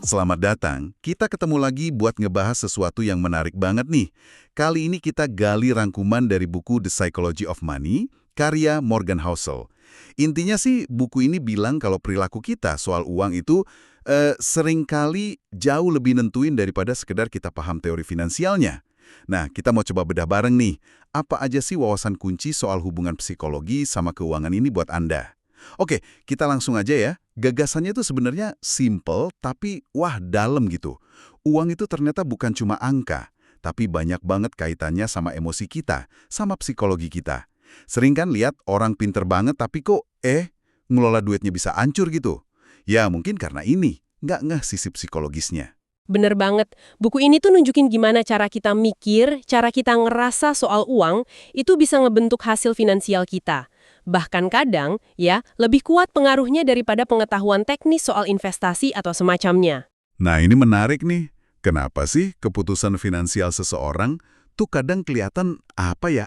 selamat datang. Kita ketemu lagi buat ngebahas sesuatu yang menarik banget nih. Kali ini kita gali rangkuman dari buku The Psychology of Money, karya Morgan Housel. Intinya sih, buku ini bilang kalau perilaku kita soal uang itu seringkali jauh lebih nentuin daripada sekedar kita paham teori finansialnya. Nah, kita mau coba bedah bareng nih. Apa aja sih wawasan kunci soal hubungan psikologi sama keuangan ini buat Anda? Oke, kita langsung aja ya. Gagasannya itu sebenarnya simple, tapi wah dalam gitu. Uang itu ternyata bukan cuma angka, tapi banyak banget kaitannya sama emosi kita, sama psikologi kita. Sering kan lihat orang pinter banget tapi kok ngelola duitnya bisa hancur gitu. Ya mungkin karena ini, nggak ngeh sisi psikologisnya. Bener banget. Buku ini tuh nunjukin gimana cara kita mikir, cara kita ngerasa soal uang, itu bisa ngebentuk hasil finansial kita. Bahkan kadang, ya, lebih kuat pengaruhnya daripada pengetahuan teknis soal investasi atau semacamnya. Nah ini menarik nih. Kenapa sih keputusan finansial seseorang tuh kadang kelihatan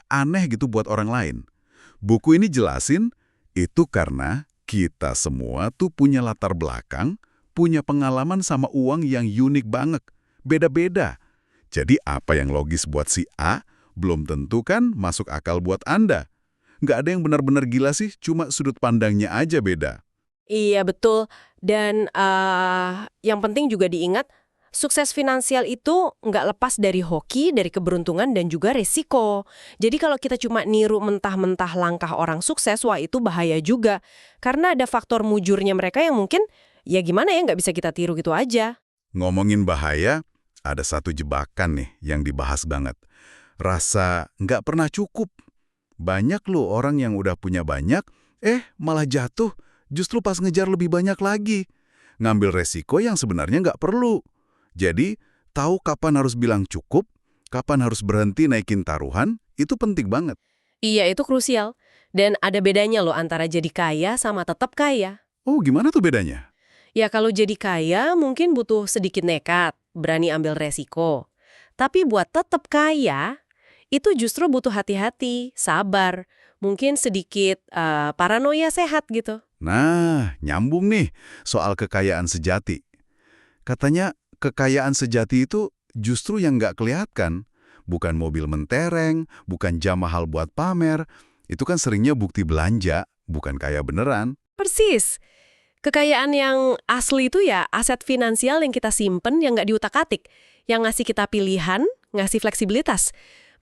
aneh gitu buat orang lain? Buku ini jelasin, itu karena kita semua tuh punya latar belakang, punya pengalaman sama uang yang unik banget, beda-beda. Jadi apa yang logis buat si A, belum tentu kan masuk akal buat Anda. Nggak ada yang benar-benar gila sih, cuma sudut pandangnya aja beda. Iya, betul. Dan yang penting juga diingat, sukses finansial itu nggak lepas dari hoki, dari keberuntungan, dan juga resiko. Jadi kalau kita cuma niru mentah-mentah langkah orang sukses, wah itu bahaya juga. Karena ada faktor mujurnya mereka yang mungkin, ya gimana ya, nggak bisa kita tiru gitu aja. Ngomongin bahaya, ada satu jebakan nih yang dibahas banget. Rasa nggak pernah cukup. Banyak loh orang yang udah punya banyak, malah jatuh justru pas ngejar lebih banyak lagi. Ngambil resiko yang sebenarnya nggak perlu. Jadi, tahu kapan harus bilang cukup, kapan harus berhenti naikin taruhan, itu penting banget. Iya, itu krusial. Dan ada bedanya loh antara jadi kaya sama tetap kaya. Oh, gimana tuh bedanya? Ya kalau jadi kaya mungkin butuh sedikit nekat, berani ambil resiko. Tapi buat tetap kaya, itu justru butuh hati-hati, sabar, mungkin sedikit paranoia sehat gitu. Nah, nyambung nih soal kekayaan sejati. Katanya kekayaan sejati itu justru yang nggak kelihatan. Bukan mobil mentereng, bukan jam mahal buat pamer. Itu kan seringnya bukti belanja, bukan kaya beneran. Persis. Kekayaan yang asli itu ya aset finansial yang kita simpen yang nggak diutak-atik, yang ngasih kita pilihan, ngasih fleksibilitas.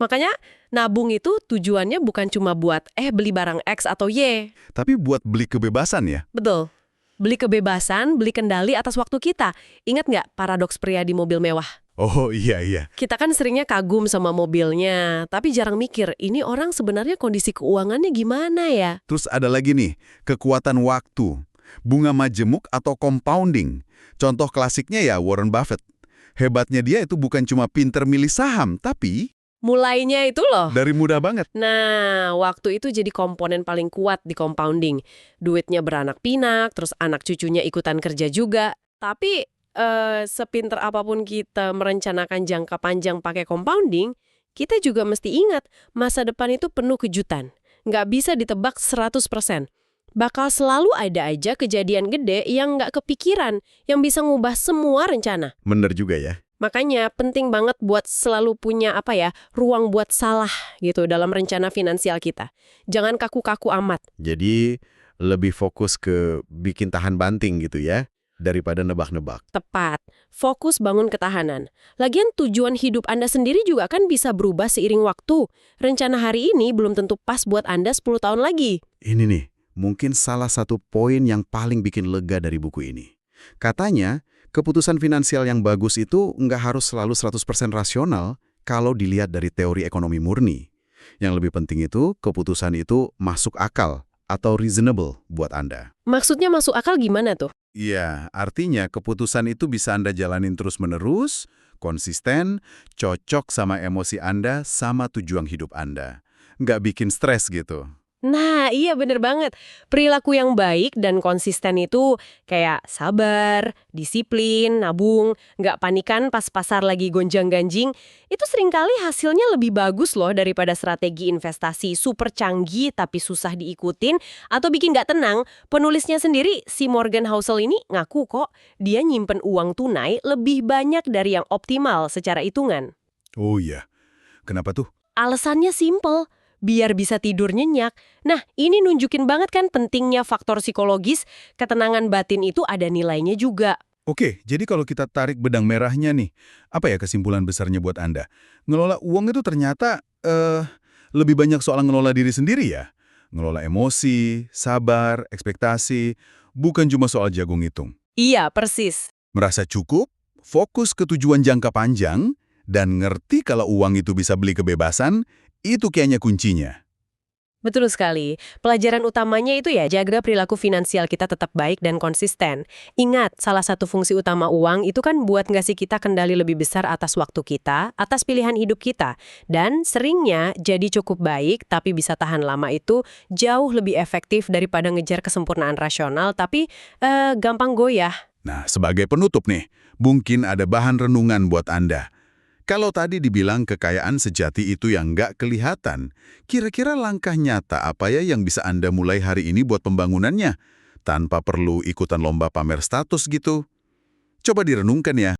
Makanya nabung itu tujuannya bukan cuma buat beli barang X atau Y. Tapi buat beli kebebasan ya? Betul. Beli kebebasan, beli kendali atas waktu kita. Ingat nggak paradoks pria di mobil mewah? Oh iya. Kita kan seringnya kagum sama mobilnya, tapi jarang mikir, ini orang sebenarnya kondisi keuangannya gimana ya? Terus ada lagi nih, kekuatan waktu. Bunga majemuk atau compounding. Contoh klasiknya ya Warren Buffett. Hebatnya dia itu bukan cuma pinter milih saham, tapi Mulainya itu loh. dari muda banget. Nah, waktu itu jadi komponen paling kuat di compounding. Duitnya beranak pinak, terus anak cucunya ikutan kerja juga. Tapi sepinter apapun kita merencanakan jangka panjang pakai compounding, kita juga mesti ingat masa depan itu penuh kejutan. Nggak bisa ditebak 100%. Bakal selalu ada aja kejadian gede yang nggak kepikiran, yang bisa ngubah semua rencana. Bener juga ya. Makanya penting banget buat selalu punya ruang buat salah gitu dalam rencana finansial kita. Jangan kaku-kaku amat. Jadi lebih fokus ke bikin tahan banting gitu ya, daripada nebak-nebak. Tepat. Fokus bangun ketahanan. Lagian tujuan hidup Anda sendiri juga kan bisa berubah seiring waktu. Rencana hari ini belum tentu pas buat Anda 10 tahun lagi. Ini nih, mungkin salah satu poin yang paling bikin lega dari buku ini. Katanya, keputusan finansial yang bagus itu nggak harus selalu 100% rasional kalau dilihat dari teori ekonomi murni. Yang lebih penting itu, keputusan itu masuk akal atau reasonable buat Anda. Maksudnya masuk akal gimana tuh? Iya, artinya keputusan itu bisa Anda jalanin terus-menerus, konsisten, cocok sama emosi Anda, sama tujuan hidup Anda. Nggak bikin stres gitu. Nah, iya bener banget. Perilaku yang baik dan konsisten itu kayak sabar, disiplin, nabung, nggak panikan pas pasar lagi gonjang-ganjing, itu seringkali hasilnya lebih bagus loh daripada strategi investasi super canggih tapi susah diikutin atau bikin nggak tenang. Penulisnya sendiri, si Morgan Housel ini ngaku kok dia nyimpen uang tunai lebih banyak dari yang optimal secara hitungan. Oh iya, kenapa tuh? Alasannya simple, biar bisa tidur nyenyak. Nah, ini nunjukin banget kan pentingnya faktor psikologis, ketenangan batin itu ada nilainya juga. Oke, jadi kalau kita tarik benang merahnya nih, apa ya kesimpulan besarnya buat Anda? Ngelola uang itu ternyata lebih banyak soal ngelola diri sendiri ya? Ngelola emosi, sabar, ekspektasi, bukan cuma soal jagung hitung. Iya, persis. Merasa cukup, fokus ke tujuan jangka panjang, dan ngerti kalau uang itu bisa beli kebebasan, itu kayaknya kuncinya. Betul sekali. Pelajaran utamanya itu ya, jaga perilaku finansial kita tetap baik dan konsisten. Ingat, salah satu fungsi utama uang itu kan buat ngasih kita kendali lebih besar atas waktu kita, atas pilihan hidup kita. Dan seringnya jadi cukup baik, tapi bisa tahan lama itu jauh lebih efektif daripada ngejar kesempurnaan rasional, tapi gampang goyah. Nah, sebagai penutup nih, mungkin ada bahan renungan buat Anda. Kalau tadi dibilang kekayaan sejati itu yang nggak kelihatan, kira-kira langkah nyata apa ya yang bisa Anda mulai hari ini buat pembangunannya? Tanpa perlu ikutan lomba pamer status gitu. Coba direnungkan ya.